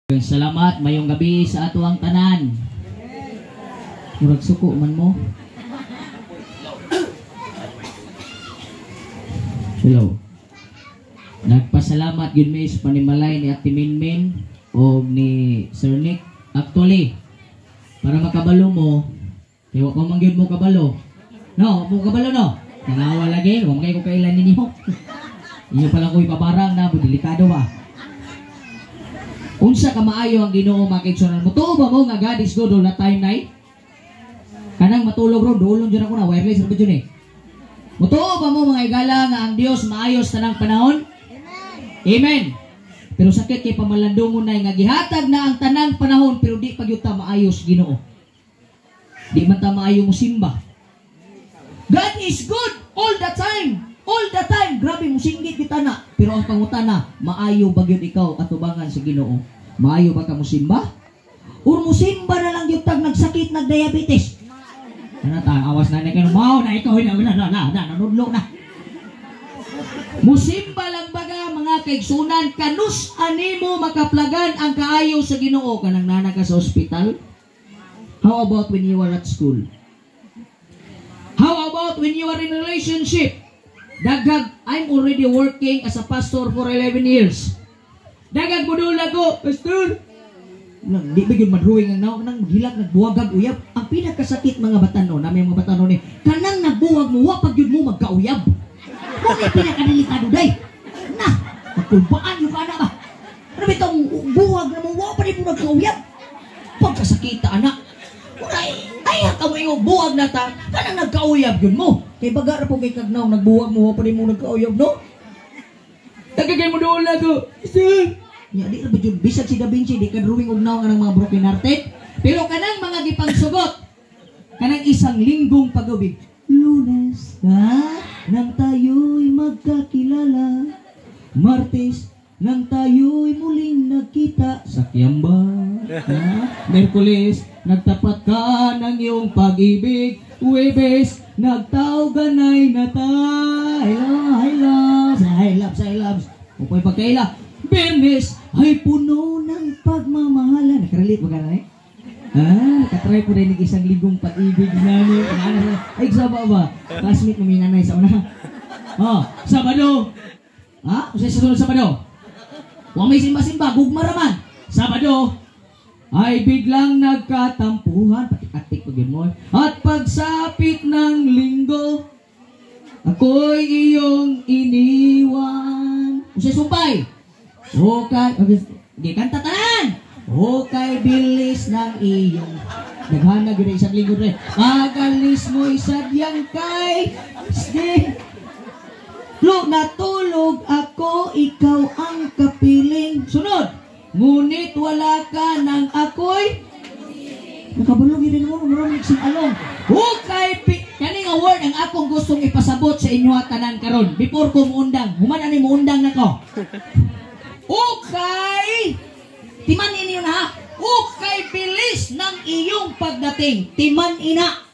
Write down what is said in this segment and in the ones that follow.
Salamat, mayong gabi sa ato ang tanan. Murag suko man mo. Hello. Nagpasalamat yun may sa panimalay ni Ate Minmin o ni Sir Nick. Actually, para makabalo mo, kaya ko mangyod mo kabalo. No, mo kabalo no. Tanawa lagi, huwag kayo ko kailan ninyo. Inyo pala ko ipabarang na, delikado ba? Unsa ka maayo ang Ginoo makigsunan mo? Tuo ba mo nga God is good all the time nay? Kanang matulog ro dulon jud ako na wireless ra jud eh. Mutuo ba mo mga igala nga ang Dios maayos tanang panahon? Amen. Amen. Pero sakit kay pamalandungon nay nga gihatag na ang tanang panahon pero di pagyud ta maayos Ginoo. Di man ta maayo mo simba. God is good all the time. All the time, grabe mo singgit kita na. Pero ang pangutana, maayo ba yun ikaw atubangan sa Ginoo? Maayo ba ka mo simba? O mo simba na lang yung tag nagsakit, nagdiabetes? Ano ta, awas na kayo, mao na ikaw, nanudlo na. Musimba lang baga mga kaigsunan, kanus animo makaplagan ang kaayo sa Ginoo kanang nana ka sa ospital? How about when you are at school? How about when you are in a relationship? Dagag, I'm already working as a pastor for 11 years. Dagag modula ko, Pastor. Di ba yun madruwing ang nang maghilak, nagbuwagag, uyab. Ang pinakasakit mga batano, na may mga batano ni, kanang nagbuwag mo, wapag yun mo magkauyab. Kung pinakadelikado day. Na, magkulbaan yung kana ba? Ano ba itong buwag na mo, wapag yun mo magkauyab? Pagkasakita, anak. Ay, ka mo yung buwag na ta, kanang nagkauyab yun mo. Kay baga ra po kay kagnaw, nagbuwag mo, pa rin mo nagkauyab, no? Tagagay mo doon na to. Sir! Di na ba yun, bisag si Da Vinci, di ka drawing ugnaw nga ng mga broken hearted. Pero kanang mga gipangsugot, kanang isang linggong pag-ubig. Lunes, nang tayo'y magkakilala. Martes, nang tayo'y muling nagkita sa Kiamba. Merkules, nagtapat ka ng iyong pag-ibig. Huwebes, nagtauganay na sa I loves. Upoy pagkaila. Bernes, ay puno ng pagmamahala. Nakaralit ba ka na eh? Nakatry po rin isang ligong pag-ibig namin. Ay, saba ba? Classmate namin nanay sa una. Sabado. Usay sa sunod Sabado. Huwag may simba-simba, gugma raman. Sabado, ay biglang nagkatampuhan, pati-atik pag yun mo. At pagsapit ng linggo, ako'y iyong iniwan. Usay sumpay. Okay, kanta tanan. Okay, bilis ng iyong naghanag yun isang linggo rin. Pagalis mo'y sadyang kay natulog ako, ikaw ang kapiling. Sunod. Ngunit wala ka nang ako'y nakabalog yun mo, maraming along. Hukay, kani nga word ang akong gustong ipasabot sa inyo at tanan karon. Before ko muundang, human ani muundang na ko. Hukay, timan inyo na ha. Hukay bilis ng iyong pagdating. Timan ina.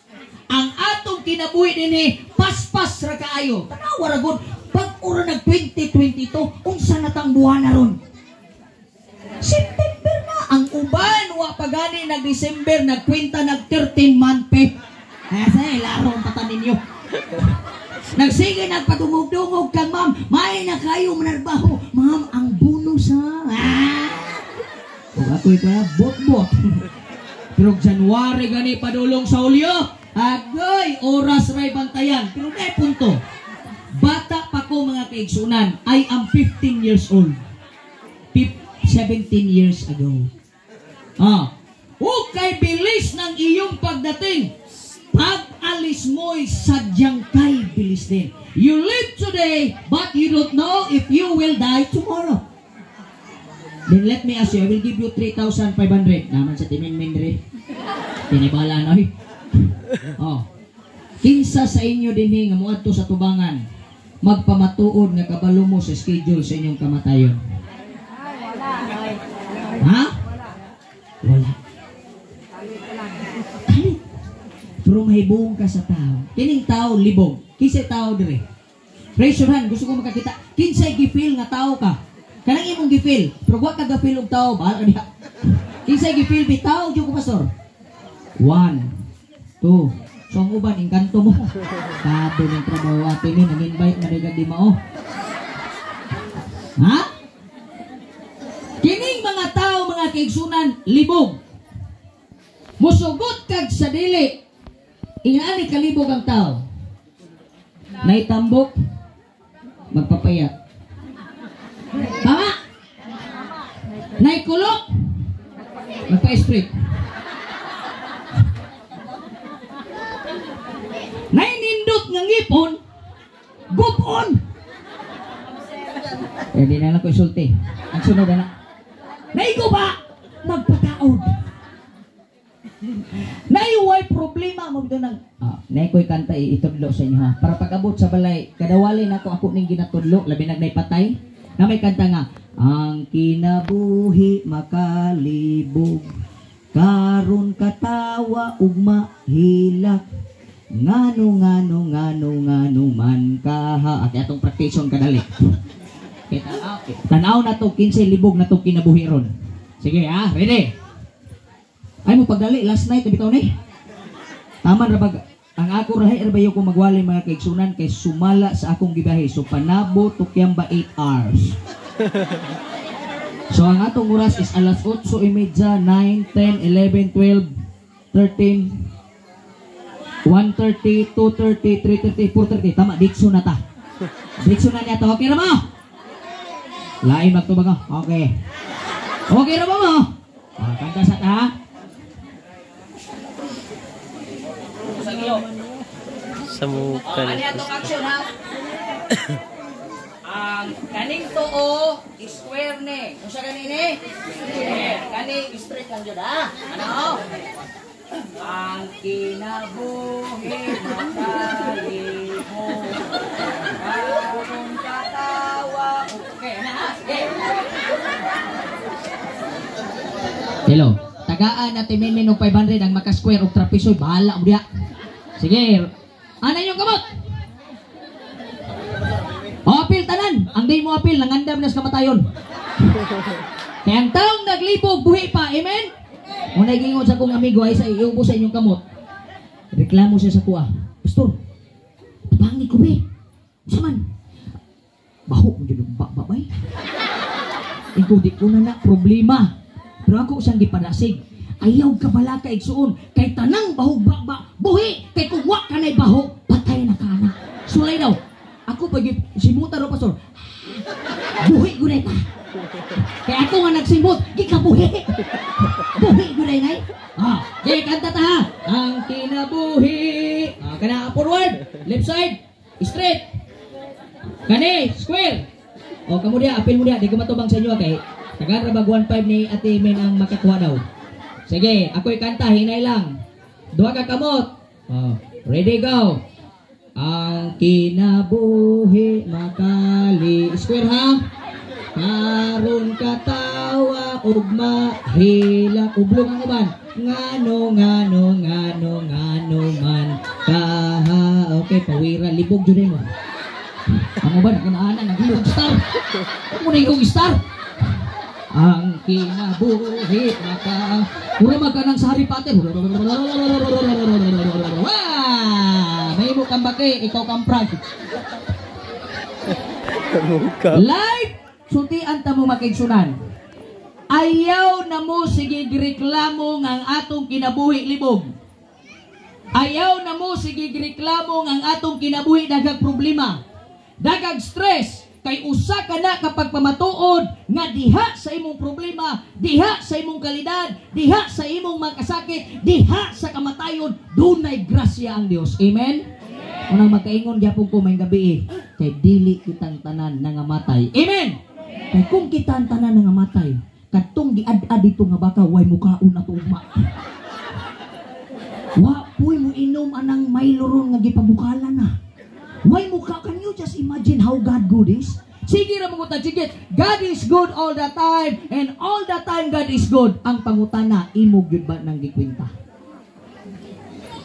Ang atong kinabuhi din paspas ra kaayo. Tanawa ra gud. Pag ura nag 2022, unsa na tang buwan na ron? September na. Ang uban, pagani nag-December, nagkwenta, nag-13 month pay. Kasi, larong pata ninyo. Nagsige, nagpatungog-tungog kang ma'am. May na kayo manarbaho. Ma'am, ang bonus ha. Kung ako'y kaya, bot-bot. Pero January gani padulong sa Hulyo. Agoy, oras ray bantayan. Pero may punto. Bata pa ko mga kaigsunan. I am 15 years old. 17 years ago. Kay bilis ng iyong pagdating. Pag-alis mo'y sadyang kay bilis din. You live today, but you don't know if you will die tomorrow. Then let me ask you, I will give you 3,500. Naman sa timin-min rin. Tinibala na kinsa sa inyo din nga muadto sa tubangan, magpamatuod nga kabalo mo sa schedule sa inyong kamatayon. Wala. Pero mahibong ka sa tao. Kining tao, libong. Kinsay tao dire. Raise your hand. Gusto ko makakita. Kinsay gifeel nga tao ka. Kanang imong gifeel. Pero wag ka gafeel og tao. Bahala ka diha. Kisay gifil bitaw jud ko pastor. 1 2. So ang uban engkanto mo. Tato ng trabaho atin ni nag-invite na dagang di mao. Ha? Kining mga tao mga kaigsunan libog. Musugot kag sa dili. Ingani kalibog ang tao. Naitambok magpapayat. Tama? Naikulok magpa-straight. Nainindot ng ngipon gupon. Di na lang ko isulti. Ang sunod na. Naigo ba? Magpataod. Naiway problema mo dito ng naikoy kanta itudlo sa inyo ha. Para pag-abot sa balay, kadawali na ako ning ginatudlo, labi nagnaypatay. Na may kanta nga, ang kinabuhi makalibog, karon katawa ug mahilak, ngano man kaha. At atong practice kadali. Tanaw na to 15 libog na to kinabuhi ron. Sige ha, ready? Ay mo pagdali last night bitaw ni. Taman ra bag ang ako rahay erbayo ko magwali mga kaigsunan kay sumala sa akong gibahe. So panabo tukyamba 8 hours. So ang atong oras is alas 8:30, 9, 10, 11, 12, 13, 1:30, 2:30, 3:30, 4:30. Tama, ditso na ta. Ditso na niya to. Okay ra mo? Lain magtubag ko. Okay. Okay ra mo? Kanta sa ta. Samukan. Ano atong action ha? Ang kaning tuo square ni. Kung sa kanini? Square. Kani straight lang jud ha. Ano? Ang kinabuhi makalibo. Karon katawa. Okay, na ha? Sige. Hello. Tagaan natin min og 500 ang maka-square og trapezoid. Bahala mo diha. Sige. Ano yung kamot? Apil tanan. Ang di mo apil, nangandam na sa kamatayon. Kaya ang taong naglibog, buhi pa. Amen? Kung nagingon sa kong amigo ay sa iubo sa inyong kamot. Reklamo siya sa kuha. Pastor, tabangi ko be. Saman. Baho mo dyan ang babay. Ikaw di ko na problema. Pero ako siyang gipadasig. Ayaw ka bala ka igsuon. Kay tanang bahog baba. Buhi! Kay kuwa ka na'y baho. Patay na ka na. Sulay daw. Ako pag simuta ro pastor. Buhi gunay ka. Kaya ako nga nagsimut. Gikabuhi. Buhi gunay ngay. Kaya kanta ta ha. Ang kinabuhi. Kana forward. Left side. Straight. Kani. Square. Kamu dia. Apil mo dia. Di ko matubang sa inyo kay. Tagan rabag 1.5 ni Ate Men ang makakuha daw. Sige, ako'y kanta, hinay lang. Duha ka kamot. Ready, go. Ang kinabuhi makali. Square ha? Karon katawa ug mahila. Ublong ang uban. Ngano man kaha. Okay, pawira. Libog dyan mo. Ang uban, kinaanan. Naghilog star. Ako na yung star. Ang kinabuhi maka pura magkanang sa Harry Potter. May mo kang baki, ikaw kang prag. Live sultian ta mo makigsunan. Ayaw na mo sige gireklamo ngang atong kinabuhi libog. Ayaw na mo sige gireklamo ngang atong kinabuhi dagag problema. Dagag stress. Kay usa ka na kapag pamatuod nga diha sa imong problema, diha sa imong kalidad, diha sa imong magkasakit, diha sa kamatayon, dunay grasya ang Dios. Amen? Unang magkaingon gyapon ko may gabi kay dili kitang tanan nangamatay. Amen? Kay kung kita ang tanan nangamatay, kadtong giad-ad dito nga baka way mukaon na tugma. Wa puy mo inom anang Milo ron nga gipabukalan na. Why mukha? Can you just imagine how God good is? Sige ra mga sigit. God is good all the time and all the time God is good. Ang pangutana imo gyud ba nang gikwenta?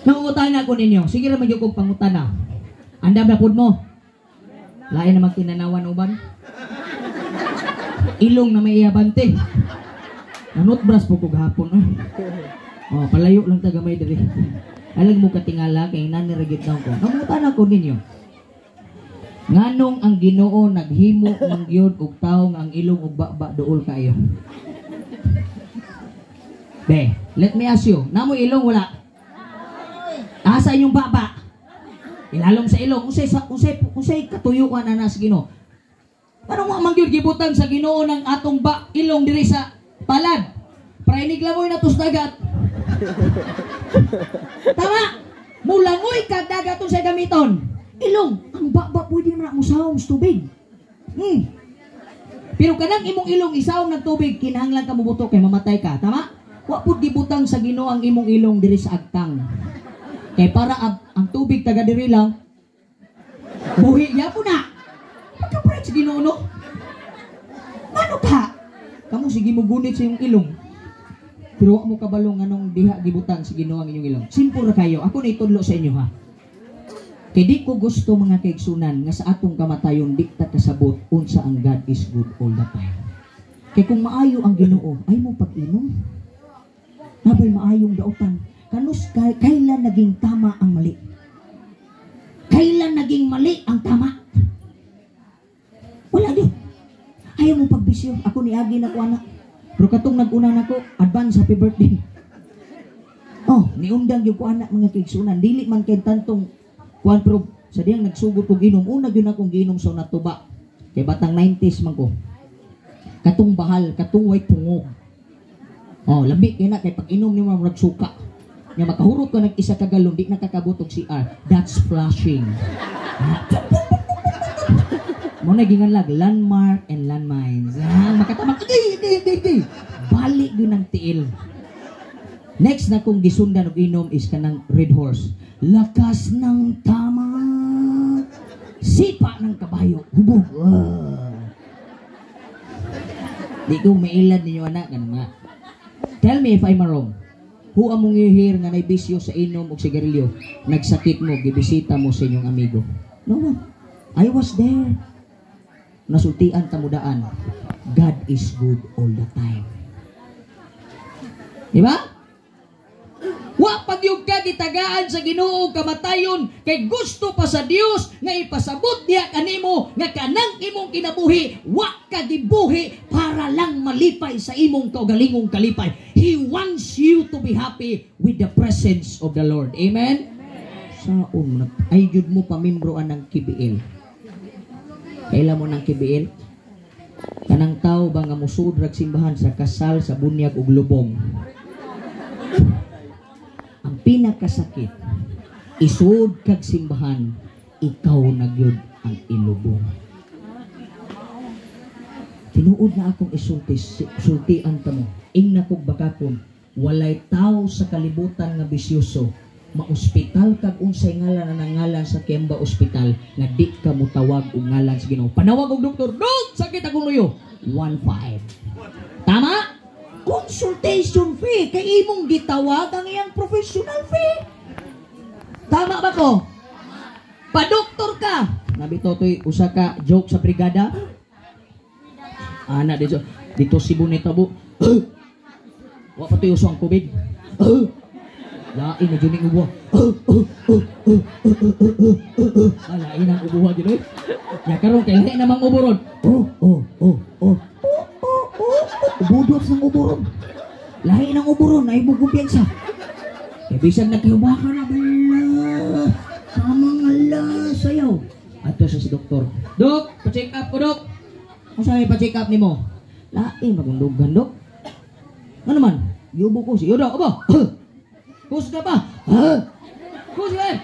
Nangutana ko ninyo. Sige ra magyud kog pangutana. Andam na pud mo. Lain na magtinanawan uban. Ilong na may iyabante. Anot bras po ko gahapon. Oh, palayo lang ta gamay diri. Alag mo katingala kay nanirigit daw ko. Namutan ako ninyo. Nganong ang Ginoo naghimo mangyod og tawo nga ang ilong ug baba duol kayo. Be, let me ask you, namo ilong wala? Asa inyong baba? Ilalom sa ilong, unsay katuyuan ana sa Ginoo. Ano mo mangyod gibutang sa Ginoo ng atong ilong diri sa palad? Para iniglamoy na tos dagat. Tama. Mulangoy kag dagat sa gamiton. Ilong, ang baba pwede man mo sawom sa tubig. Pero kanang imong ilong isawom ng tubig, kinahanglan ka mubuto kay mamatay ka, tama? Wa pud gibutang sa Ginoo ang imong ilong diri sa agtang. Kay para ang tubig taga diri lang. Buhi ya po na. Pagka-pray sa Ginoo no? Ano ka? Kamu sige mo gunit sa iyong ilong. Pero wa mo kabalong anong diha gibutang sa Ginoo ang inyong ilong. Simple ra kayo. Ako na itudlo sa inyo ha. Kay di ko gusto mga kaigsunan nga sa atong kamatayon di ta kasabot unsa ang God is good all the time. Kay kung maayo ang Ginoo, ay mo pag-inom. Nabay maayong daotan. Kanus kailan naging tama ang mali? Kailan naging mali ang tama? Wala di. Ayaw mo pagbisyo. Ako ni Agi na ko anak. Pero katong nag-una na ko, advance happy birthday. Oh, niundang yung ko anak mga kaigsunan. Dili man kay tantong kuan pero sa diyang nagsugod ko ginom. Una yun akong ginom sa natuba. Kay batang 90s man ko. Katong bahal, katong way tungog. Oh, labi kay na kay pag inom ni mo nagsuka. Nga makahurot ka nag-isa ka galon, di nakakabutog CR. That's flushing. Mo na gingan lag landmark and landmines. Makatamang di. Balik yun ng tiil. Next na kong gisundan og inom is kanang Red Horse. Lakas ng tama. Sipa ng kabayo. Hubog. Di ko mailad ninyo anak ganun nga. Tell me if I'm wrong. Who among you here nga naibisyo sa inom o sigarilyo, nagsakit mo, gibisita mo sa inyong amigo? No one. I was there. Nasultian tamudaan. God is good all the time. Diba? Wa pagyug ka gitagaan sa Ginoo kamatayon kay gusto pa sa Dios nga ipasabot diha kanimo nga kanang imong kinabuhi wa ka gibuhi para lang malipay sa imong kaugalingong kalipay. He wants you to be happy with the presence of the Lord. Amen. Saon ay jud mo pamimbroan ng KBL. Kailan mo ng KBL? Kanang tao ba nga musud rag simbahan sa kasal sa bunyag ug lubong. Ang pinakasakit, isud kag simbahan, ikaw nagyud ang ilubong. Tinuod na akong isultian ta mo, ingna kog bakakon, walay tao sa kalibutan nga bisyoso, ma-ospital kag unsay ngalan na ngalan sa Kemba Ospital, nga di ka mutawag og ngalan sa Ginoo. Panawag og doktor, "Dok, sakit akong luyo." 1.5. Tama? Consultation fee kay imong gitawag ang iyang professional fee. Tama ba ko? Pa-doktor ka. Nabito to'y usa ka joke sa brigada. Ana dito si Bonita bu. Wa pa to'y uso ang COVID. Lain na dyan yung ubuha. Lain ang ubuha dyan eh. Ya karon kay lain namang uburon. Ubudot ng uburon. Lahi ng uburon ay bugumpiyansa. E bisan nagkiuba ka na bala. Kamang ala sayaw. Ato sa si doktor. Dok, pa-check up ko dok. Kung saan pa-check up ni mo? Lahi magundugan dok. Ano man? Yubo ko siya dok. Aba? Kus ka pa? Kus ka eh?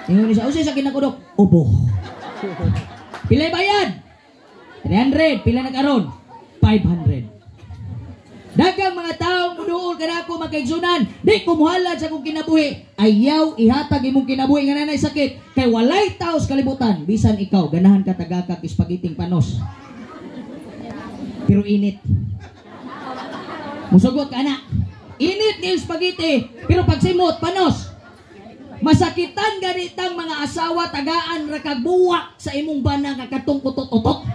Tingnan niya. Usay sakit na ko dok. Obo. Pilay bayad? 300. Pila na karon? 500. Dagang mga taong muduol ka ako makaigsunan, di kumuhalad sa kong kinabuhi, ayaw ihatag imong kinabuhi nga nanay sakit, kay walay tao sa kalibutan, bisan ikaw, ganahan ka tagakak ispagiting panos. Pero init. Musugot ka na. Init ni spaghetti, pero pagsimot, panos. Masakitan ganitang mga asawa tagaan rakagbuwak sa imong bana nga katong utot-utot.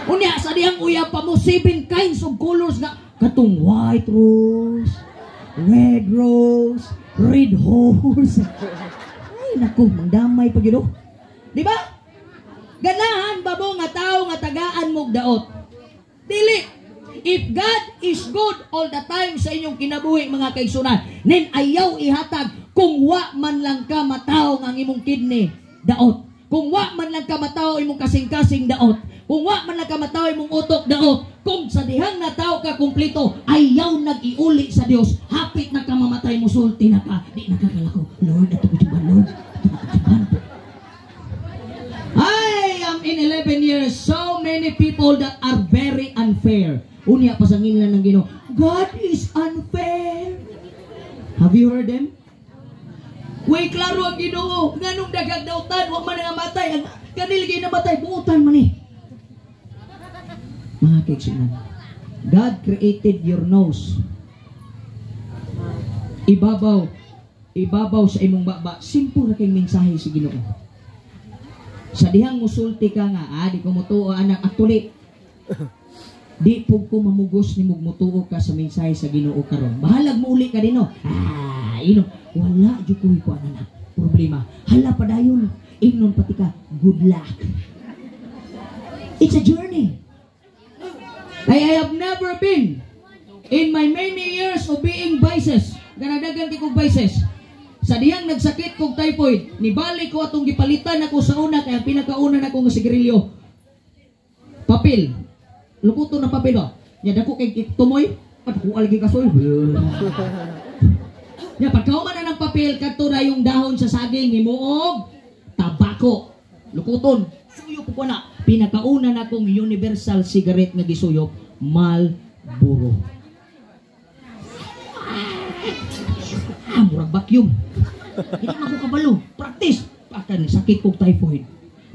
Unya sa diyang uya pa mo 7 kinds of colors nga Katong white rose, red rose, red horse. Ay, naku, magdamay pa yun. Di ba? Ganahan ba mo nga tao nga tagaan mong daot? Dili. If God is good all the time sa inyong kinabuhi, mga kaigsunan, nen ayaw ihatag kung wa man lang ka mataw ang imong kidney, daot. Kung wa man lang ka mataw imong kasing-kasing, daot. Kung wa man lang ka mataw imong utok, daot. Kung sa dihang nataw ka kumplito, ayaw nag-iuli sa Dios. Hapit na ka mamatay mo, sulti na ka. Di nakakalako, Lord, ato ko juban, Lord. Ato ko juban po. I am in 11 years, so many people that are very unfair. Unya pa sa ngilan ng Ginoo, God is unfair. Have you heard them? Way klaro ang Ginoo, nganong dagag dautan, wa man nga matay, ang kanilgi na matay, buutan man eh. Mga kaigsunan, God created your nose. Ibabaw sa imong baba. Simple na kayong mensahe si Ginoo. Sa dihang musulti ka nga, di ko mutuo anak, actually, di po ko mamugos ni mugmutuo ka sa mensahe sa Ginoo karon. Bahalag mo uli ka din, no? Wala jud ko na problema. Hala pa dayon, ingnon pati ka, good luck. It's a journey. I have never been in my many years of being vices. Ganadagan di kong vices. Sa diyang nagsakit kong typhoid, nibalik ko atong gipalitan ako sa una, kaya pinakauna na akong sigarilyo. Papel. Lukuto na papel ba? Nya dako kay tumoy, at ko algi kasoy. Nya pagkauman na ng papel kadto na yung dahon sa saging himuog tabako. Lukuton. Suyop ko na. Pinakauna na kong universal cigarette nga gisuyop, Marlboro. Murag vacuum. Hindi na ko kabalo. Practice. Pagka sakit kong typhoid.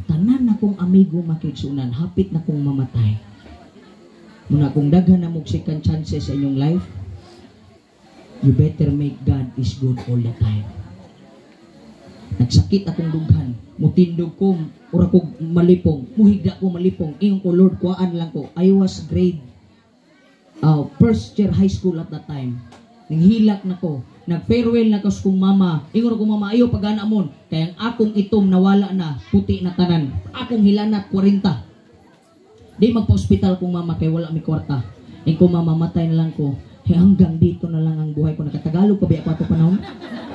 Tanan na kong amigo makigsunan. Hapit na kong mamatay. Muna kung daghan na mong second chances sa inyong life, you better make God is good all the time. Nagsakit akong dughan, mutindog ko, ura ko malipong, muhigda ko malipong, ingon ko, Lord, kuhaan lang ko. I was grade first year high school at that time. Nanghilak na ko, nag-farewell na ko sa kong mama, ingon ko, mama, ayaw pag-ana mon, kaya ang akong itom nawala na, puti na tanan, akong hilanat 40. Di magpa-hospital kung mama kay wala mi kwarta. Ing kung mamamatay na lang ko, hanggang dito na lang ang buhay ko. Nakatagalog pa ba ako ato panahon?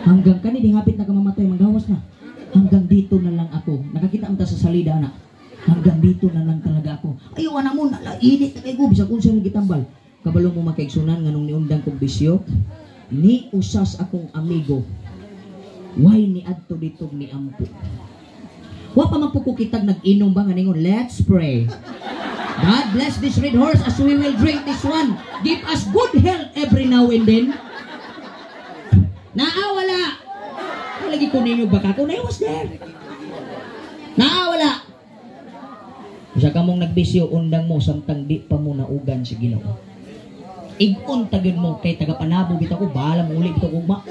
Hanggang kani di hapit na ka mamatay, magawas na. Hanggang dito na lang ako. Nakakita mo ta sa salida anak. Hanggang dito na lang talaga ako. Ayaw na mo, init na kay ko, bisag kung saan gitambal. Kabalo mo makaigsunan nga nung niundang kong bisyo, ni usas akong amigo. Why ni adto dito ni ampo? Wa pa man po ko kitag nag-inom ba nga ningon, let's pray. God bless this red horse as we will drink this one. Give us good health every now and then. Naawala. Lagi ko ninyo baka ko na I was there. Naawala. Sa kamong nagbisyo, undang mo samtang di pa mo naugan si Ginoo. Igon tagin mo kay taga-panabo bitaw ko, bahala mo uli bitaw ko ma.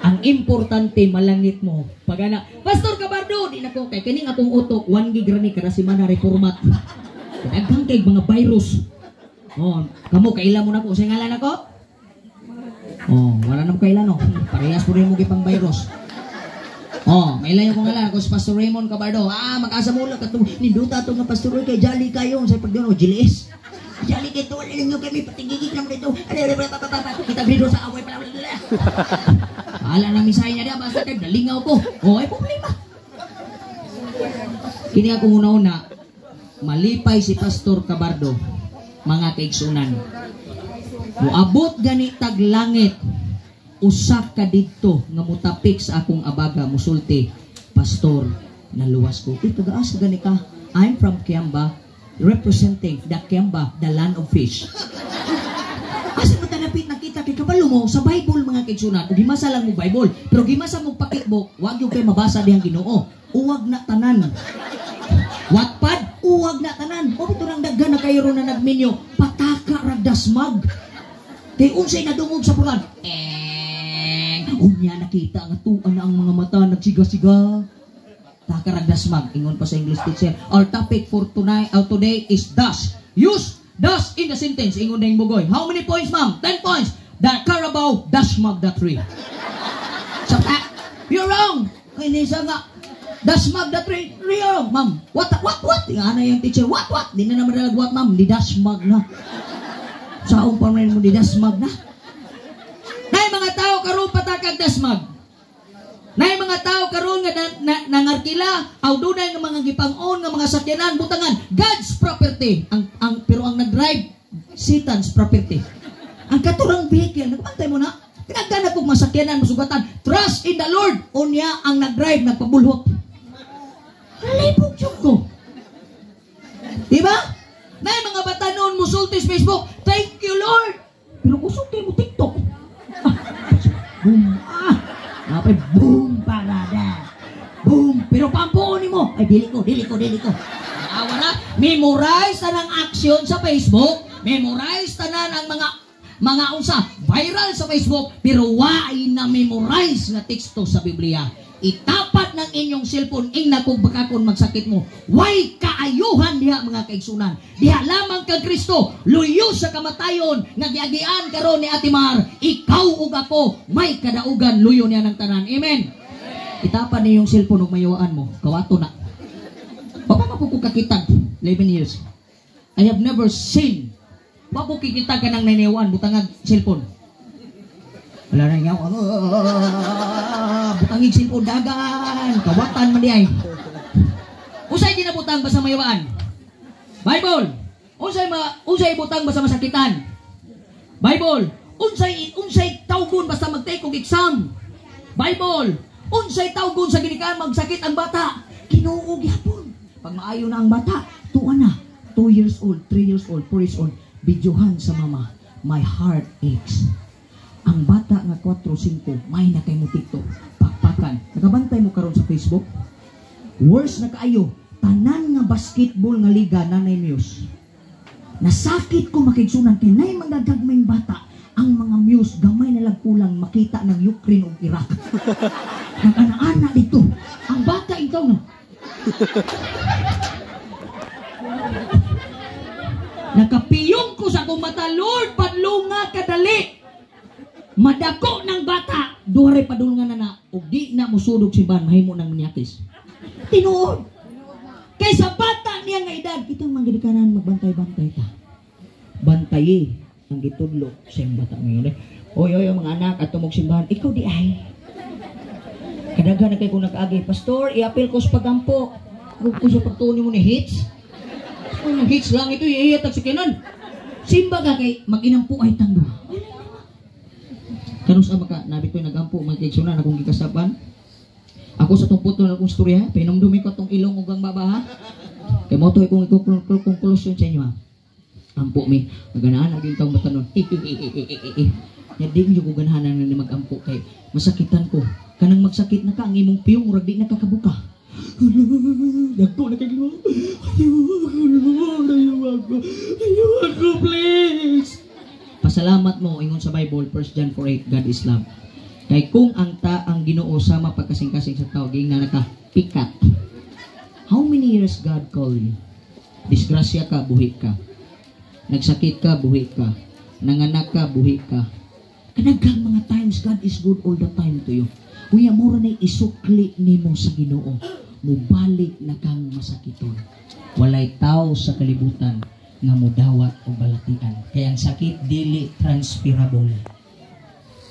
Ang importante malangit mo. Pag ana, Pastor Cabardo, di na ko kay kining akong utok 1 gig rani kada semana reformat. Daghang kay mga virus. Oh, kamo kailan mo na ko sa ngalan ako? Oh, wala nang kailan no. Parehas po rin mo gipang virus. Oh, may layo ko ngalan ako si Pastor Raymond Cabardo. Mag-asa mo lang katong ninduta to nga pastor kay jolly kayo sa pagdino Gilis. Jolly kay to ninyo kay may patigigig nam dito. Kita video sa away pala. Ala na misay niya dia basta kay dalingaw ko. Oh, ay problema. Kini ako una-una malipay si Pastor Cabardo, mga kaigsunan. Muabot gani tag langit, usak ka dito nga mutapik sa akong abaga, musulti, Pastor, naluwas ko. Taga-asa gani ka? I'm from Kiamba, representing the Kiamba, the land of fish. Asa mo tanapit nakita kay kabalo mo sa Bible, mga kaigsunan. Kung gimasa lang mo Bible, pero gimasa mo pakitbook, wag yung kay mabasa diyang Ginoo. Uwag na tanan. Wattpad, uwag na tanan. O ito nang daghan na kayo na nagminyo, pataka ragdasmag. Kay unsay nadungog sa pulan. Unya nakita nga tuan na ang mga mata nagsiga-siga. Taka ragdasmag. Ingon pa sa English teacher. Our topic for today is thus. Use Dash in the sentence, ingon ding bugoy. How many points, ma'am? 10 points. The Carabao dash mag the tree. So, you're wrong. Hindi siya nga. Dash mag the tree. Wrong, ma'am. What? Ano yung teacher? What? Di na naman dalag what, ma'am. Di dash mag na. Saong pa rin mo di dash mag na. Nay mga tao karon patakag dash mag. Nay mga tao karon nga nangarkila aw dunay nga mga gipang-on nga mga sakyanan butangan God's property pero ang nag-drive Satan's property. Ang katurang vehicle nagpantay mo na tinagdan kog masakyanan masugatan trust in the Lord unya ang nag-drive nagpabulhot. Nalibog jud ko. Diba? Nay mga batanon musulti sa Facebook thank you Lord pero musulti mo TikTok. Boom. Napay boom parada. Boom. Pero pampunin mo. Ay, dili ko. Awa na. Memorize na ng action sa Facebook. Memorize na ng mga unsa. Viral sa Facebook. Pero why na memorize na teksto sa Biblia. Itapat ng inyong cellphone ing kung bakakon magsakit mo. Why kaayuhan diha mga kaigsunan. Diha lamang kag Kristo luyo sa kamatayon nga giagian karon ni Ate Mar. Ikaw ug ako may kadaugan luyo niya ng tanan. Amen. Itapat ni yung cellphone ug mayawaan mo. Kawato na. Papa pa ko kakitag 11 years. I have never seen. Papa kikita ka ng naniwan butangag cellphone. Wala na nga. Butangig cellphone dagan. Kawatan man di ay. Usay ginabutang basta mayawaan. Bible. Unsay butang basta masakitan. Bible. Unsay tawgon basta mag-take og exam. Bible. Unsay tawgon sa ginikaan magsakit ang bata. Kinuo gyapon. Pag maayo na ang bata, tuwa na. 2 years old, 3 years old, 4 years old. Bidyohan sa mama. My heart aches. Ang bata nga 4-5 may na kay mo TikTok pakpakan nakabantay mo karon sa Facebook worse na kaayo tanan nga basketball nga liga nanay Muse nasakit ko makigsunan kay nay mga gagmayng bata ang mga Muse gamay na lang kulang makita ng Ukraine ug Iraq nagana-ana dito ang bata ito no nakapiyong ko sa akong mata Lord padlunga kadali. Madako ng bata, duhay padulungan na o di na musudog simbahan, mahimo ng manyakis. Tinuod. Kaysa bata niya nga edad, kitang manggidikanan magbantay-bantay ka. Bantayi ang gitudlo sa iyong bata ngayon. Oy, mga anak, at tumog simbahan, ikaw di ay. Kadaga na kayo kung nag-agi, Pastor, i-apil ko sa pagampo. Huwag ko sa pagtunin mo ni hits. Kung hits lang ito, iihatag sa kinan. Simba ka kay mag-inampo ay tangdo. Kanus maka nabi ko nagampo mga kaigsunan akong gikasapan. Ako sa tong putol akong istorya, pinumdumi ko tong ilong ug ang baba ha. Kay mo to ikong conclusion sa inyo ha. Ampo mi, naganaan aging taong batanon. Ya di ko ganahan na ni magampo kay masakitan ko. Kanang magsakit na ka ang imong piyong murag di nakakabuka. Dagko na kay mo. Ayaw ako please. Pasalamat mo ingon sa Bible 1 John 4:8 God is love. Kay kung ang Ginoo sama pagkasing-kasing sa tao ging na nakapikat. How many years God called you? Disgrasya ka, buhi ka. Nagsakit ka, buhi ka. Nanganak ka, buhi ka. Kanagang mga times God is good all the time to you. Kuya mura na isukli nimo sa Ginoo. Mubalik na kang masakiton. Walay tao sa kalibutan nga mudawat o balatian. Kaya ang sakit dili transferable.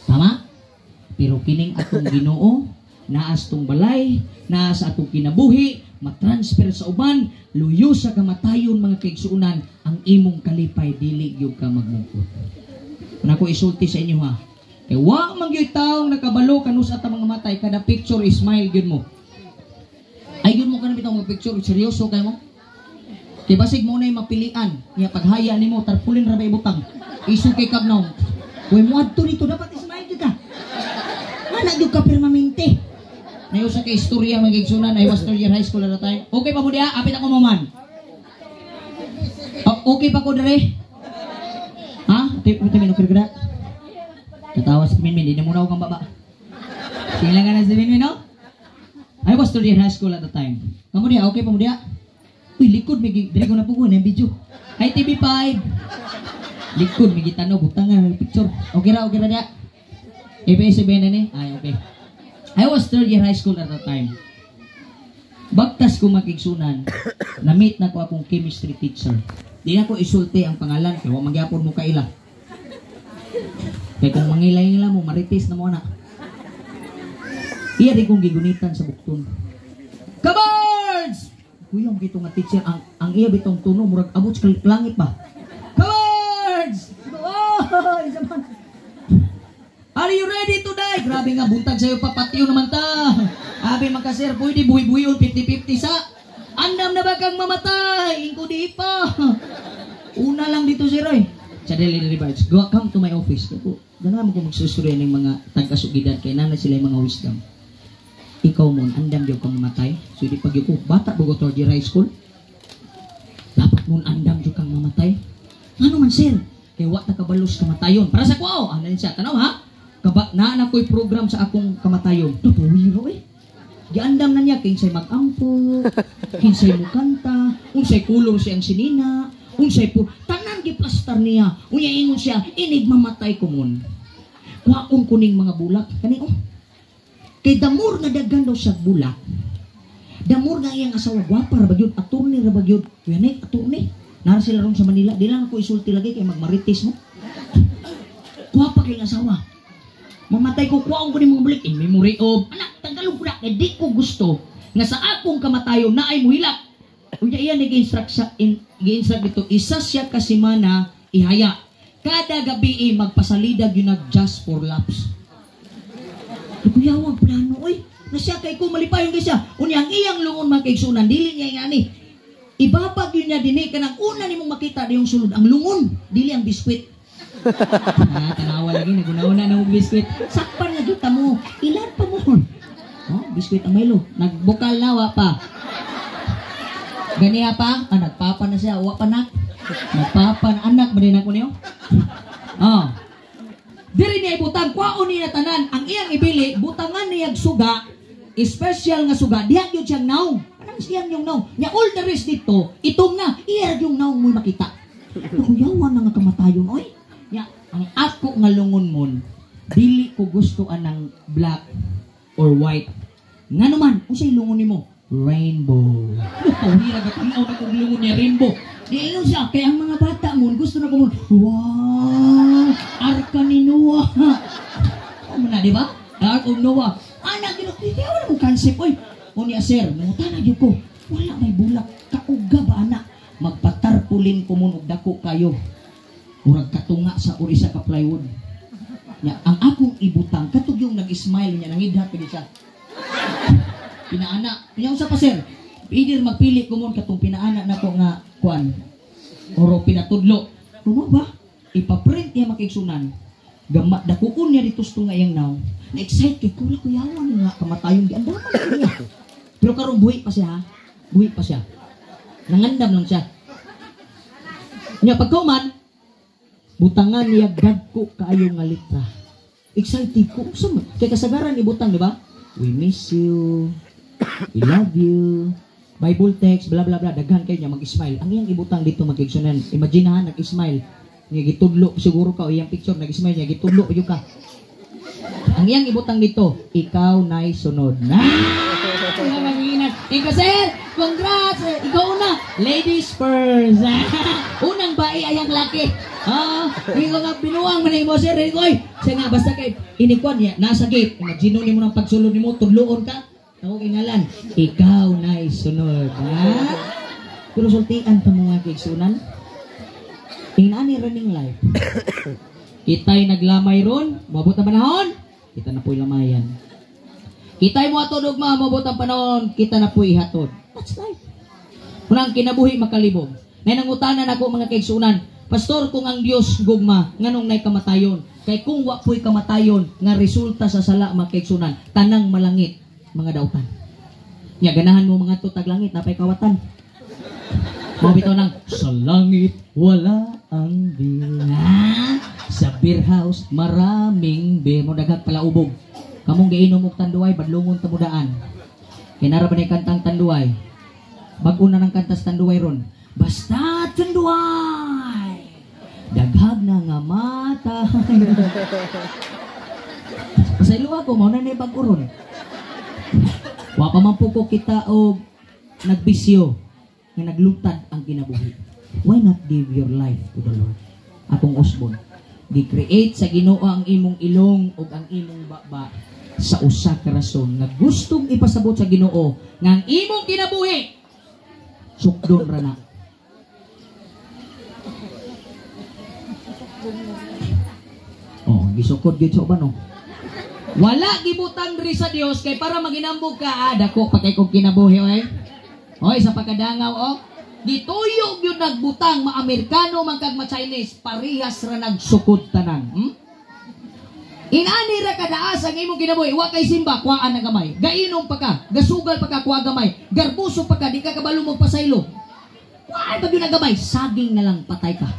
Tama? Pero kining atong Ginoo, naas tong balay, naas atong kinabuhi, matransfer sa uban, luyo sa kamatayon mga kaigsuunan, ang imong kalipay dili gyud ka magmungkot. Kung ako isulti sa inyo ha, kay wa man gyud taong nakabalo kanus at mga matay kada picture smile gyud mo. Ay gyud mo kana bitaw mga picture seryoso kay mo. Kay basig mo na yung mapilian. Nga paghaya ni mo, tarpulin rabay butang. Isu kay kabnaw. Kung mo adto dito, dapat ismail ka. Anak yung ka permanente. Nayo sa kay istorya magigsunan, I was 3 year high school at the time. Okay pa mo diya? Apit ako maman. Okay pa ko dere? Ha? Ito minukir ka. Katawa si Minmin, di na muna ako kang baba. Sila nga na si Minmin, no? I was 3 year high school at the time. Kamu diya? Okay pa mo diya? Uy, likod, may dili ko na po yung video. Hi, TV5. Likod, may gitano, butangan, may picture. Okay ra niya. ABS-CBN na ni? Ay, okay. I was third year high school at that time. Bagtas ko makigsunan, na-meet na ko akong chemistry teacher. Di na ko isulti ang pangalan, kaya huwag magyapon mo kaila. Kaya kung mangilay-ngila mo, marites na mo na. Iya rin kong gigunitan sa bukton. Kabards! Kuya, ang gito nga teacher, ang iya bitong tuno, murag abot sa langit ba? Kabards! Oh, isa man. Are you ready to die? Grabe nga, buntag sa'yo, papatiyo naman ta. Abi man ka sir, pwede buhi-buhiyon, 50-50 sa. Andam na ba kang mamatay? Ingko di pa. Una lang dito si Roy. Sa Daily Revives, come to my office. Ganahan mo kung magsusuri ng mga tagkasugidad, kaya nana sila yung mga wisdom. Ikaw mo, andam diyo kang mamatay. So di pag ko, bata bago third year high school. Dapat mo andam diyo kang mamatay. Ano man sir? Kaya wata kabalos kamatayon. Para sa ko, ano siya, tanaw ha? Naanak ko'y program sa akong kamatayon. Ito po, wiro eh. Giandam na niya, kinsay mag-ampo, kinsay mo kanta, unsay kulor siyang sinina, unsay po, tanan giplastar niya, unya ingon siya, inig mamatay ko mon. Kuhaon kuning mga bulak. Kani, oh. Kay damor nga daghan daw siya bulak. Damor nga iyang asawa, gwapa, rabagyod, attorney, rabagyod. Yan eh, attorney. Nara sila ron sa Manila. Di lang ako isulti lagi, kaya magmarites mo. Gwapa kayong asawa. Mamatay ko, kuwaon ko ni mga balik. In memory of, anak, tanggalong ko na, di ko gusto nga sa akong kamatayo na ay muhilak. Unya iyan, nag-instruct dito, isa siya kasimana ihaya. Kada gabi magpasalidag yun just for laughs. Nagkuyawang plano, oy, na siya kay ko malipayon kay siya. Unya ang iyang lungon magkaigsunan, dili niya nga ni. Ibabag yun niya din kanang una ni mong makita yung sulod, ang lungon, dili ang biskwit. Tanawa lagi, naguna-una na mong biskwit. Sakpan na kita mo. Ilan pa mo? Oh, biskwit ang Milo. Nagbukal na, wa pa. Ganiya pa? Nagpapa na siya. Wa pa na. Nagpapa na. Anak, marinan ko niyo? Oh. Diri niya ibutang. Kwaon niya tanan. Ang iyang ibili, butangan niya suga. Special nga suga. Diyan yun siyang naw. Anong siyang yung naw? Nya all the rest dito, itong na. Iyag yung naw mo makita. Nakuyawan na nga kamatayon, oy. Ya, ang ako nga lungon mon, dili ko gusto anang black or white. Nga naman, unsay lungon nimo? Rainbow. Hira ka tanaw na kung lungon niya rainbow. Di ino siya, kaya ang mga bata mon, gusto na ko mon, wow, Arka ni Noah. Ano na, di ba? Ark of Noah. Anak, hindi ako na concept, oy. O niya, sir, nangutanag yun ko, wala may bulak, kauga ba anak? Magpatarpulin ko mon, dako kayo. Murag katunga sa orisa ka plywood. Nya, ang akong ibutang, katug yung nag-smile niya, nangidhat ko siya. Pinaana. Kanya usa pa sir, either magpili ko mo katong pinaana na ko nga kuan. Oro pinatudlo. Kumo ba? Ipaprint niya makigsunan. Gamat dakuon niya dito sa iyang naw. Na-excite kay kula ko yawan nga kamatayon di andaman niya. Pero karon buhi pa siya ha. Buhi pa siya. Nangandam lang siya. Nya pagkuman, butangan niya dagko kaayo nga litra. Excited ko. Kaya kasagaran ibutang, di ba? We miss you. We love you. Bible text, bla bla bla. Daghan kayo niya mag-smile. Ang iyang ibutang dito mag-igsunan. Imagine ha, nag-smile. Niya gitudlo. Siguro ka o iyang picture, nag-smile niya. Gitudlo yung ka. Ang iyang ibutang dito, ikaw na'y sunod. Ikaw sir, congrats. Ikaw una. Ladies first. Unang bae ayang laki. Ikaw nga binuang manay mo sir. Ikoy. Siya nga basta kay inikwan niya. Nasakit. Imagino ni mo ng pagsulod ni mo. Tudloon ka. Ako kingalan. Ikaw na'y sunod. Pero sultian pa mga kigsunan. Tingnan ni running life. Kita'y naglamay ron. Mabot na panahon. Kita na po'y lamayan. Kita'y mo atod ugma. Mabot ang panahon. Kita na po'y hatod. That's life. Kunang kinabuhi makalibog. May nangutanan ako mga kaigsunan. Pastor, kung ang Diyos gugma, nganong nay kamatayon. Kay kung wa po'y kamatayon, nga resulta sa sala mga kaigsunan, tanang malangit, mga dautan. Nya, ganahan mo mga tutag langit, napay kawatan. Mga bitaw nang, sa langit, wala ang beer. Sa beer house, maraming beer. Mo dagag palaubog. Kamong gainom og tanduay, badlungon tamudaan. Kinara ba ni kantang tanduay? Bag-o na ng kantas tanduay ron. Basta tanduay. Daghag na nga mata. Pasaylo ako, mauna na bag-o ron. Wa pa man po ko kita o nagbisyo nga naglutad ang kinabuhi. Why not give your life to the Lord? Akong Osbon, gi-create sa Ginoo ang imong ilong o ang imong baba sa usa ka rason nga gustong ipasabot sa Ginoo nga ang imong kinabuhi sukdon ra na. Oh, gisukod gyud sa uban no. Wala gibutang diri sa Dios kay para maginambog ka dako pa kay kog kinabuhi oy. Oy sa pagkadangaw oh. Dituyog yun nagbutang ma-Amerikano man kag ma-Chinese parihas ra nagsukod tanan. Inani ra kadaas ang imong kinabuhi wa kay simba kuhaan na gamay. Gainom pa ka, gasugal pa ka kuha gamay, garbuso pa ka di ka kabalo magpasaylo. Kuhaan pag yun ang gamay, saging na lang patay ka.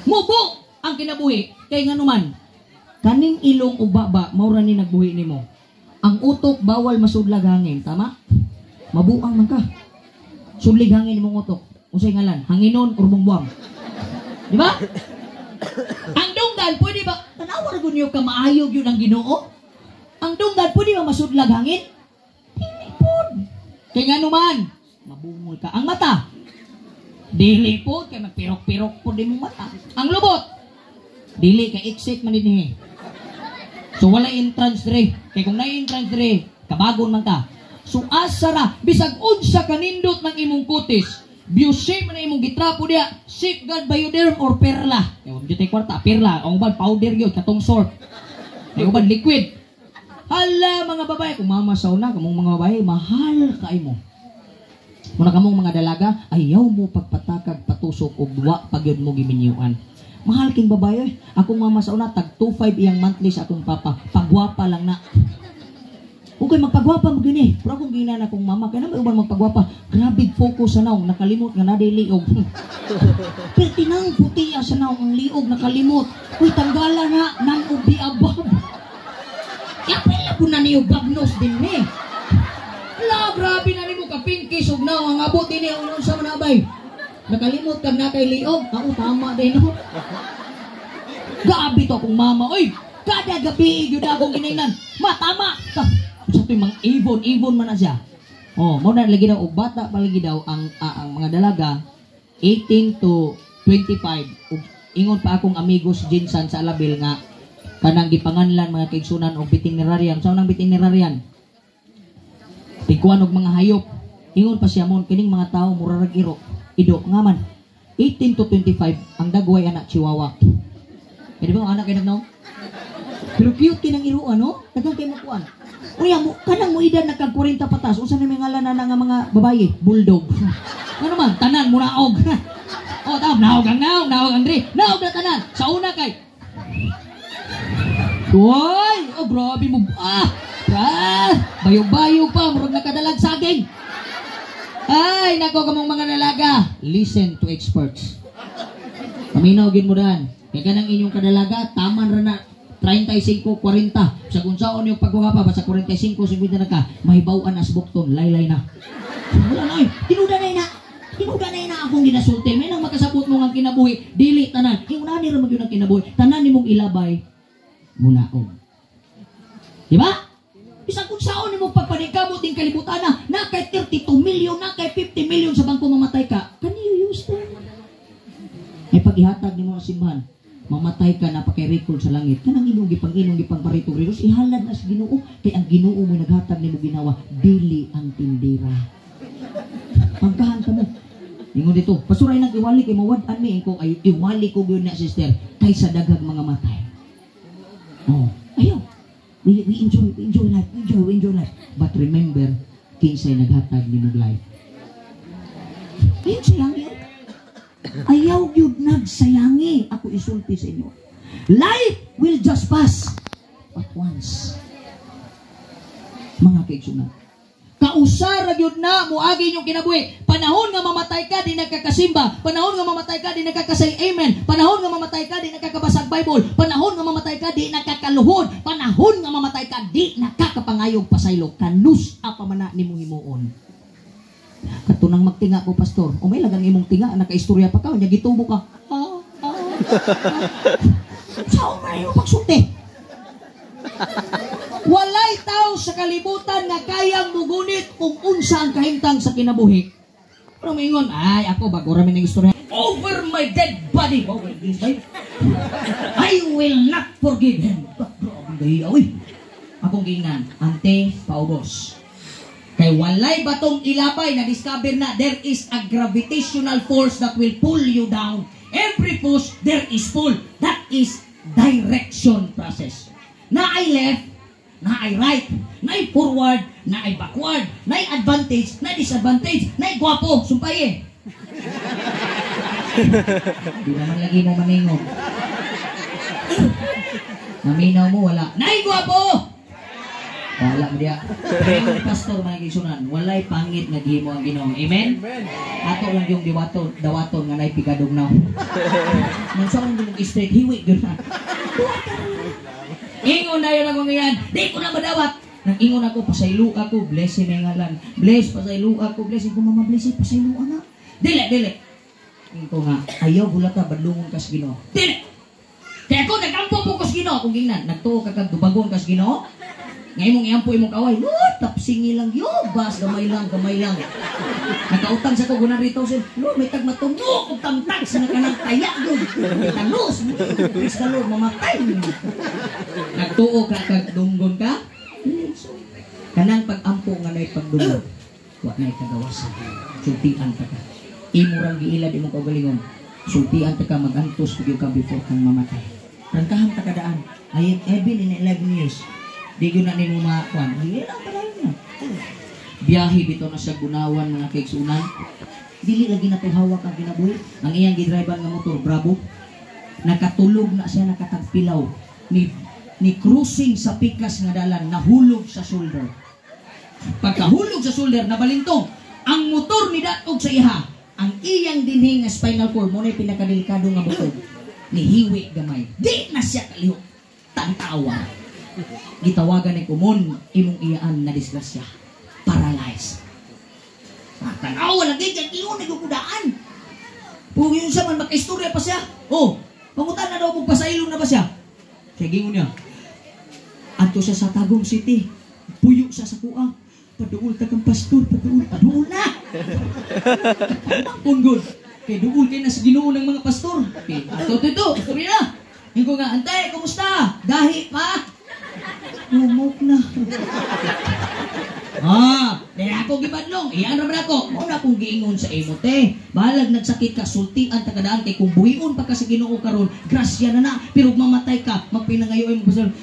Mubo ang kinabuhi kay nganuman kaning ilong ubaba maura ni nagbuhi nimo. Ang utok bawal masudlag hangin, tama? Mabuang man ka. Sudlig hangin imong utok. Unsay ngalan? Hanginon or buang. Di ba? Ang dunggan pwede ba tanawar gud niyo ka maayog yun ang Ginoo? Ang dunggan pwede ba masudlag hangin? Dili pod. Kay nganuman mabungol ka. Ang mata dili pod kay magpirok-pirok pod imong mata. Ang lubot dili kay exit man dinhi. So wala entrance dire. Kay kung na entrance dire, kabagon man ka. So asara bisag unsa kanindot ng imong kutis, biosame man imong gitrapo dia, safeguard bioderm or perla. Yung jud kwarta perla, ang uban powder gyud katong sort. Ay uban liquid. Hala mga babae, kung mamasaw na kamong mga babae, mahal kay mo. Muna kamong mga dalaga, ayaw mo pagpatakag patusok og duwa pagyud mo giminyuan. Mahal king babae, akong mamasaw na tag 2.5 iyang monthly sa akong papa. Pagwapa lang na. Okay, magpagwapa mo gini. Pero akong gina na akong mama, kaya naman ubang magpagwapa. Grabe focus sa naong, nakalimot nga na day liog. Pero tinang puti sa naong ang liog, nakalimot. Uy, tanggala na, nang ubi abab. Yapila po na niyo bagnos din ni. Ala, grabe na ni mo ka pinkish og naong, ang abot din niya, unang sa manabay. Nakalimot kag na kay liog. Ako, tama din no. Grabe to akong mama. Uy, kada gabi, yun akong ginainan. Tama. Sa ito yung mga ibon man na siya. Oh, muna lagi daw, o bata palagi daw, ang mga dalaga, 18 to 25. Ingon pa akong amigos Jinsan sa Alabil nga, kanang gipanganlan mga kaigsunan o veterinarian. Saan ang veterinarian? Tigkuan og mga hayop. Ingon pa siya mon, kining mga tao, murarag ido, nga man. 18 to 25, ang dagway anak chihuahua. Pwede ba ang anak kayo nagnaw? Pero cute kinang iruan, no? Tagang kayo makuan. Uya mo, kanang mo edad nagkag 40 patas. Unsa na may ngalan na nga mga babae? Bulldog. Ano man, tanan mo naog. O, tawag, naog ang dre. Naog na tanan. Sa una kay. Uy! Oh, grabe mo. Bayog-bayog pa. Murag nakadalag saging. Ay, nako kamong mga dalaga. Listen to experts. Paminawgin mo daan. Kaya kanang inyong kadalaga, taman ra na. 35, 40. Sa kung saan yung pagwapa, basta 45, 50 na ka, mahibawaan as bukton, laylay na. Wala na eh. Tinuda na akong ginasulti. May nang makasabot mo nga kinabuhi, dili tanan. Iunahan nila mag yun ang kinabuhi. Tanan ni mong ilabay, munaog. Diba? Isang kung saan ni mong pagpanikabot din kalibutan na kay 32 million, na kay 50 million sa bangko mamatay ka. Can you use them? Ay pag-ihatag ni mo sa simbahan, mamatay ka na pakay-record sa langit. Kanang inong gipang paritog-record, ihalad na sa Ginoo. Kay ang Ginoo mo naghatag ni mo ginawa, dili ang tindera. Pagkahan ka mo. Ingon dito, pasuray ng iwali kay mawad-an mi kung ay iwali ko gyud na sister kaysa daghang mga matay. Oh, ayaw. We enjoy life. But remember, kinsay naghatag ni mo life. Ayun silang yun. Ayaw yun nagsayangi. Ako isulti sa inyo. Life will just pass. But once. Mga kaigsunan. Kausara yun na muagi yung kinabuhi. Panahon nga mamatay ka, di nagkakasimba. Panahon nga mamatay ka, di nagkakasay amen. Panahon nga mamatay ka, di nagkakabasag Bible. Panahon nga mamatay ka, di nagkakaluhod. Panahon nga mamatay ka, di nakakapangayog pasaylo. Kanus apa man na ni mong himuon. Katunang magtinga ko, pastor. O may lagang imong tinga, nakaistorya pa ka, nya gitubo ka. Saan na yung pagsulti? Walay tao sa kalibutan na kayang mugunit kung unsa ang kahimtang sa kinabuhi. Pero mingon, ay ako bago rami ng istorya. Over my dead body. I will not forgive him. Akong giingan, ante, paubos. Kay walay batong ilabay na discover na there is a gravitational force that will pull you down. Every push, there is pull. That is direction process. Na ay left, na ay right, na ay forward, na ay backward, na ay advantage, na ay disadvantage, na ay gwapo, sumpay eh. Di naman lagi mo maningog. Naminaw mo, wala. Na ay gwapo! Wala mo diya. Ngayon, pastor, mga kisunan, walay pangit nga gihimo ang Ginoo. Amen? Ato lang yung dawaton nga nay pigadugnaw. Nang sa mga straight, hiwi yun na. Ingon na yun ako ngayon, di ko na madawat. Nang ingon ako, pasaylo ako, bless him ang ngalan. Bless, pasaylo ako, bless. Kung mama bless, pasaylo nga. Dili. Ingon ko nga, ayaw bulata, badlungon kas Ginoo. Dili! Kaya ako, nagkampo po kas Ginoo. Kung gingnan, nagtuo ka kagdubagon kas Ginoo. Ngayon mong iampo imong kaway, tapsingi lang yun, bas, gamay lang. Nakautang sa kugunan rito, may tagmatong, kung tamtag sa nakanang kaya yun. May talos, please the Lord, mamatay. Nagtuo ka, kagdunggon ka, kanang pag-ampo nga na'y pagdunggon, wak na'y kagawasan, sultian ta ka. Imurang giilad imong kaugalingon, sultian ta ka, magantos kagyo ka before kang mamatay. Rangkahan ta kadaan, I have been in 11 years, di ko na nimo makuan. Hindi lang pala yun. Biyahe bito na sa Gunawan mga kaigsunan. Dili lagi na hawak ang kinabuhi. Ang iyang gidriver nga motor, Bravo. Nakatulog na siya, nakatagpilaw. Ni cruising sa pikas nga dalan, nahulog sa shoulder. Pagkahulog sa shoulder, nabalintong. Ang motor ni datog sa iha. Ang iyang dinhi nga spinal cord, mo na pinakadelikado nga butog. Nihiwi gamay. Di na siya kalihok. Tantawa. Gitawagan ni kumon imong iyaan na disgrasya, paralyzed. Tanawa lagi dyan, ingon nagkukudaan. Kung yun siya man, makaistorya pa siya. Pangutan na daw kung pasailong na ba siya. Kaya gingon niya, ato siya sa Tagum City, puyo siya sa kuha, paduol takang pastor, paduol na. Kung good, kaya duol kayo na sa Ginoo ng mga pastor. Ato istorya na. Hingo nga, antay, kumusta? Gahi pa? Lumok na. Dahil ako gibadlong, iyan naman ako. Muna akong giingon sa imo, te. Balag nagsakit ka, sultian takadaan kay kung buhion pa ka sa Ginoo karon, grasya na. Pero mamatay ka, magpinangayo mo pasal.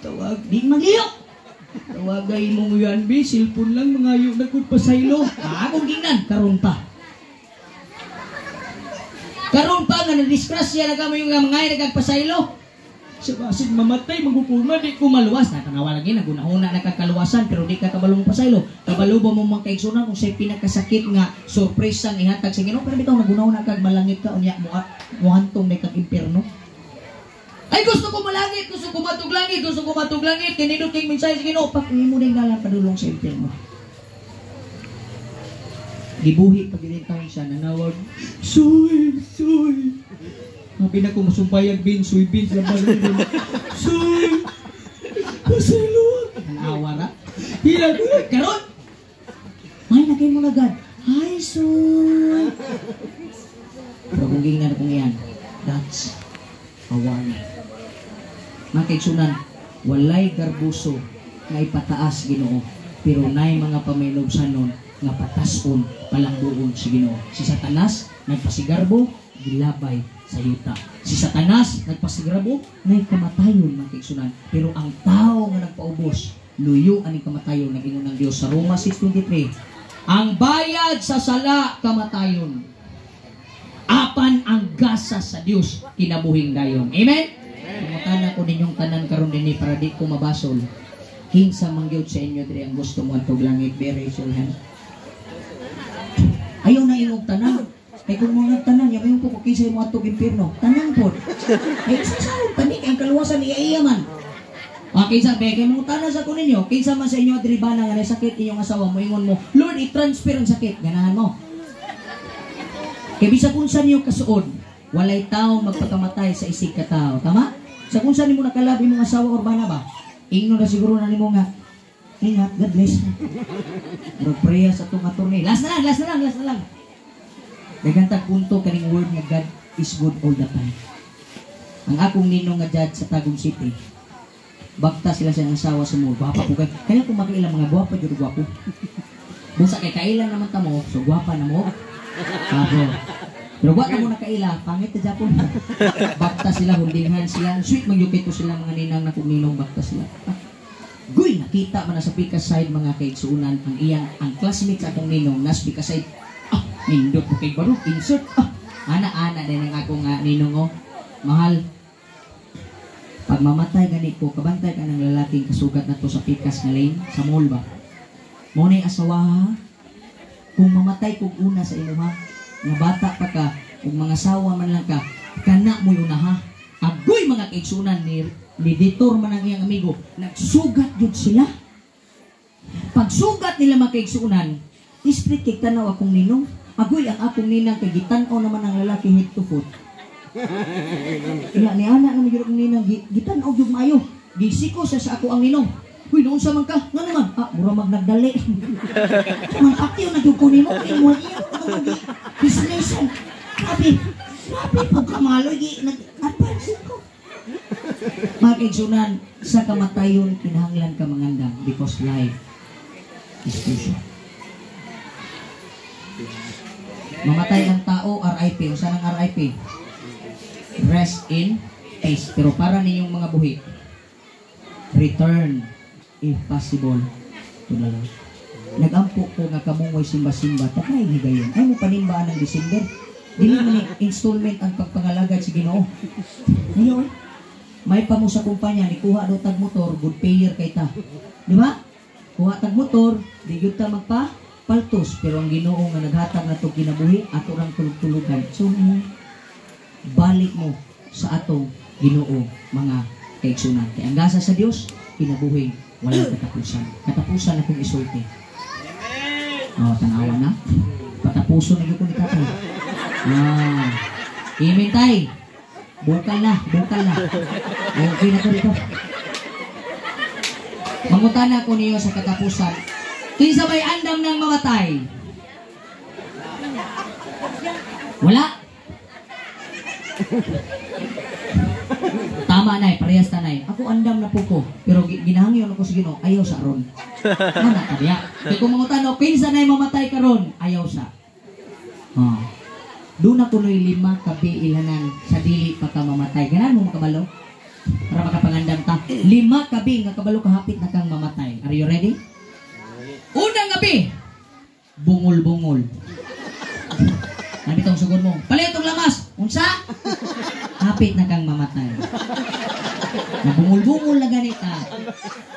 Tawag, di mangliyok. Tawagay mo yan, be. Silpon lang, mangayo na kung pasaylo. Akong gingnan, karon pa. Karon pa nga na-disgrasya na kami yung mga nagagpasaylo. Sa basit mamatay, magpupulma, di ko maluwas. Nakanawa lagi, nagunahuna nakakaluwasan, pero di ka kabalo mong pasaylo. Kabalo ba mong mga kaigsunan kung sa'y pinakasakit nga sorpresa ang ihatag sa Ginoo. Pero bitaw, nagunahuna kag malangit ka, unya, muhantong na kag impyerno. Ay, gusto ko malangit, gusto ko matug langit, kinidot kayong mensahe sa Ginoo. Pakingin mo na yung galang padulong sa impyerno. Gibuhi pag inintaw siya, nanawag, Soy! Mabi na kong masumpayag bin, soy bin, laban bin. Soy! Pasilot! Nanawa na. Hilang, karon! May nagay mo agad. Hi, Soy! Pero kung gingin na kong yan, that's a warning. Mga kaigsunan, walay garbuso na ipataas Ginoo, pero nay mga pamaynobsanon nga patason palangbuon si Ginoo. Si Satanas nagpasigarbo, gilabay sa yuta. Si Satanas nagpasigarbo, nay kamatayon mga kaigsunan. Pero ang tao nga nagpaubos, luyo aning kamatayon, nagingon ng Dios sa Roma 6:23. Ang bayad sa sala kamatayon, apan ang gasa sa Dios kinabuhing dayon. Amen. Pangutana ko ninyong tanan karon dinhi para di ko mabasol. Kinsa mangyod sa inyo diri ang gusto mo atog langit, very your hand. Ayaw na ingog tanan. Kay kung mga tanan, yung po kukisay mo atog impirno, tanan po. Ay, sasawag tanik, ang kaluwasan ni Ayaman. Kinsa be kay mong tanan sa kunin niyo, kinsa man sa inyo adribana nga may sakit inyong asawa mo ingon mo, Lord, i-transfer ang sakit ganahan mo. Kay bisag unsa niyo kasuod, walay taong magpakamatay sa isig ka tao, tama? Sa kung saan mo nakalab imong asawa or bana ba? Ingno na siguro na nimo nga. Ingat, God bless. Magpreya sa itong attorney. Last na lang. Nagantag punto kaning word nga God is good all the time. Ang akong ninong nga judge sa Tagum City, bakta sila sa asawa sa mo, gwapa po kay. Kaya kung makailang mga gwapa, jud gwapo. Busa kay kailan naman ta mo, so gwapa na mo. Pero wala mo nakaila, pangit na Japon. Bakta sila, hundinghan sila. Sweet, magyukit ko sila mga ninang na kung ninong bakta sila. Guy, nakita man na sa Pika side mga kaigsuunan ang classmates atong ninong nas Pika side. Nindot po kay Barok, insert. Ana-ana din ang akong ninong mahal. Pag mamatay ganit ko, kabantay ka ng lalaking kasugat na to sa Pikas nga lane, sa mall ba? Muna yung asawa ha? Kung mamatay kong una sa imo ha, nga bata pa ka, kung mga sawa man lang ka, kana mo yun na ha. Agoy mga kaigsunan ni Ditor man ang iyang amigo, nagsugat yun sila. Pagsugat nila mga kaigsunan, isprit kay tanaw akong ninong. Agoy ang akong ninang kay gitanaw naman ang lalaki head to foot. Ni anak naman yun akong ninang, gitanaw yung mayo. Gisiko sa ako ang ninong. Uy, noon sa man ka, nga naman, mura magnagdali. Mangkaktiyo na yung kunin mo, inuwan iyo, businessan. Grabe po kamalo, nag-advance ko. Mga kaigsunan, sa kamatayon, kinahanglan ka mangandam because life is too short. Mamatay ang tao, RIP. O saan ang RIP? Rest in peace. Pero para ninyong mga buhi, return if possible to the Lord. Nag-ampo ko nga kamungoy simba-simba, takay higayon. Ay mo panimbaan ng December. Dili mo ni installment ang pagpangalagad si Ginoo. Ngayon, may pa mo sa kumpanya, ni kuha do tag motor, good payer kay ta. Di ba? Kuha tag motor, di gyud ta magpa-paltos, pero ang Ginoo nga naghatag na to kinabuhi, ato rang tulog-tulugan. So, balik mo sa atong Ginoo, mga kaigsunan. Kaya ang gasa sa Dios, kinabuhi, walang katapusan. Katapusan akong isulti. Tanawa na. Patapuso na yung kunikatay. Imintay. Bukal na. Okay na ko dito. Mangutana ko niyo sa katapusan. Kinsa ba'y andam ng mamatay? Wala. Tama na parehas tanay. Ako andam na po ko. Pero ginahangyon ako sa Ginoo, ayaw sa ron. Ano kaya? Kaya kung mangutano, kinsa na mamatay karon? Ayaw sa. Doon ako no'y 5 kabi ilanan sa dili pa ka mamatay. Ganan mo makabalo? Para makapangandam ta. 5 kabi nga kabalo kahapit na kang mamatay. Are you ready? Unang gabi, bungol-bungol. Ano itong sugod mo? Palit itong lamas. Unsa? Hapit na kang mamatay. Nabungol-bungol na ganita.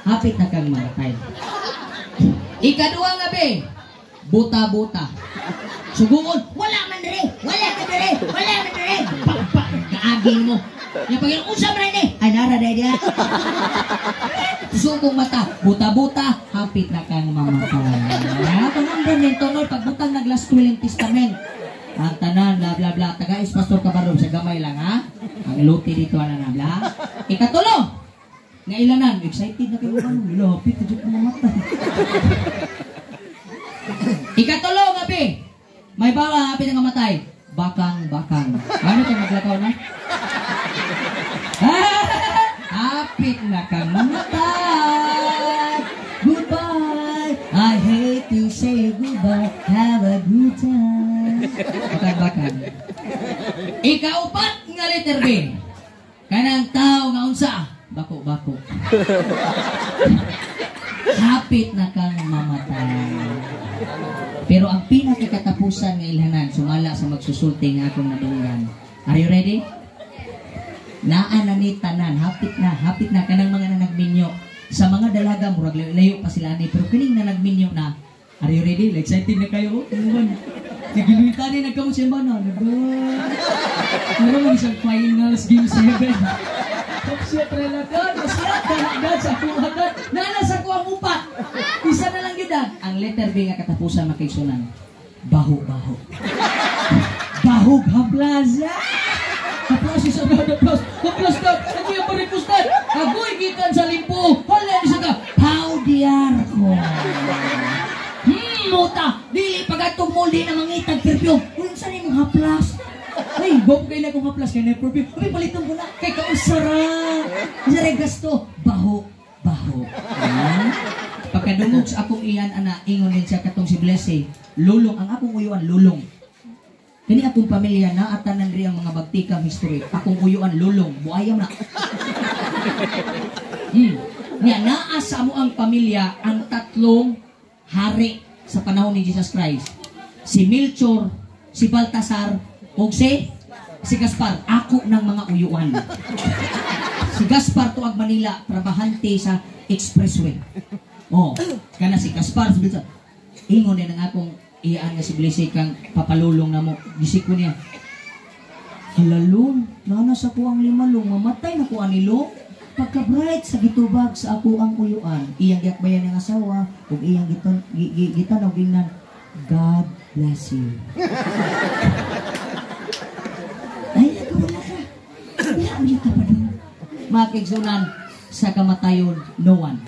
Hapit na kang mamatay. Ikaduhang gabi, buta-buta. Sugungon, wala man dire. Kaaging mo. Yung pagin, unsa man rin ay nara dahil sugong mata, buta-buta, hapit na kang mamatay. Pangamdan yung tonol, pagbutang nag-last will and testament. Ang tanan, bla bla bla. Tagais Pastor Kabarog sa gamay lang ha. Ang luti dito na bla. Ikatulo. Nga ilanan, excited na kayo ano. Lapit, ito ko mamatay. Ikatulo gabi. May bala, hapit na kamatay. Bakang. Ano ito maglakaw na? Hapit na kang mamatay. Goodbye. I hate to say goodbye. Have a good time. Bakang. Ikaupat nga letter B. Kanang tao nga unsa? Bako. Hapit na kang mamatay. Pero ang pinakakatapusan nga ilhanan, sumala sa magsusulti nga akong nadunggan. Are you ready? Naan na ni tanan, hapit na kanang mga nanagminyo. Sa mga dalaga, murag layo pa sila ni, pero kining nanagminyo na. Are you ready? Excited na kayo? Nagiluita ni nagkamusimba na. Ano lang isang finals game 7. Siyempre na God, masiyat ka na God sa akong agad. Nanas ako ang upat. Isa na lang yun ang letter B nga katapusan makigsunan. Baho-baho. Bahog haplas. Haplas isa na haplas. Haplas na. Ako yung paripustan. Ago'y gikan sa limpo. Hala isa ka. Paudiyar ko. Muta. Dili pagatong mo. Di na mangitag perfume. Kung saan yung haplas? Ay, bago kayo na kong haplas kayo na perfume. Uy, balitan ko na. Kaya kausara. Isara gasto. Baho. Pagkadungog sa akong iyan, ana, ingon din siya katong si Blessing. Lulong. Ang akong uyuan, lulong. Kini akong pamilya na at tanan rin ang mga bagtikang history. Akong uyuan, lulong. Buayam na. Nga, naasa mo ang pamilya ang tatlong hari sa panahon ni Jesus Christ. Si Melchor, si Baltasar, o si Gaspar. Ako ng mga uyuan. Si Gaspar tuag Manila, trabahante sa expressway. Oh, kana si Gaspar, si Baltasar. Ingon din ang akong iyaan nga si Blessing kang papalulong na mo. Gisik ko niya. Halalong, nanas ako ang limalong, mamatay na ko anilong. Pagka-bright sa gitubag sa ako ang uyuan. Iyang gakbayan ng asawa, kung iyang gitanog gingnan, God bless you. Ay, wala ka. Wala mo yung kapadong. Mga kigsunan, sa kamatayon, no one.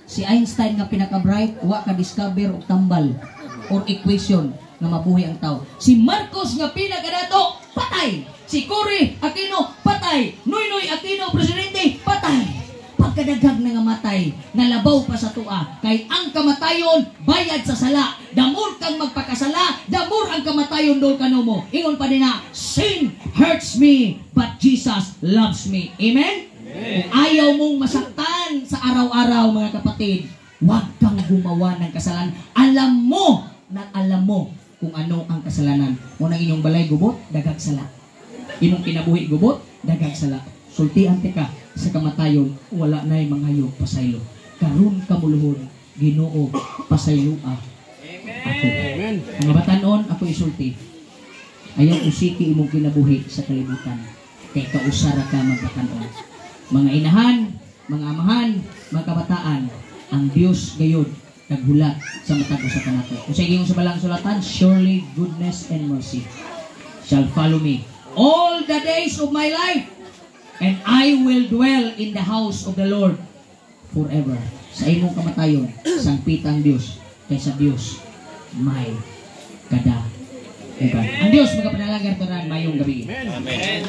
Si Einstein nga pinaka-bright, wa ka-discover o tambal or equation na mabuhay ang tao. Si Marcos nga pinagadato, patay. Si Cory Aquino, patay. Noynoy Aquino, presidente, patay. Pagkadagag na nga matay, nalabaw pa sa tua. Kay ang kamatayon, bayad sa sala. Damor kang magpakasala, damor ang kamatayon dol kanomo. Ingon pa din na, sin hurts me, but Jesus loves me. Amen? Kung ayaw mong masaktan sa araw-araw, mga kapatid, huwag kang gumawa ng kasalanan. Alam mo kung ano ang kasalanan. Unang inyong balay gubot, dagag sala. Inyong kinabuhi gubot, dagag sala. Sultian ka sa kamatayon, wala na yung mga hayop pasaylo. Karun kamuluhon, Ginoo pasaylo ako. Amen. Ang batanon, ako isulti. Ayaw usiki imong kinabuhi sa kalibutan. Kaya kausara ka magbatanon. Mga inahan, mga amahan, mga kabataan, ang Diyos gayon naghulat sa matag usa kanato. Kung sa igong sa balang sulatan, surely goodness and mercy shall follow me all the days of my life, and I will dwell in the house of the Lord forever. Sa imong kamatayon, sangpitang Diyos kaysa Diyos may kada. Ang Diyos magapanalangin tanan mayong gabi. Amen.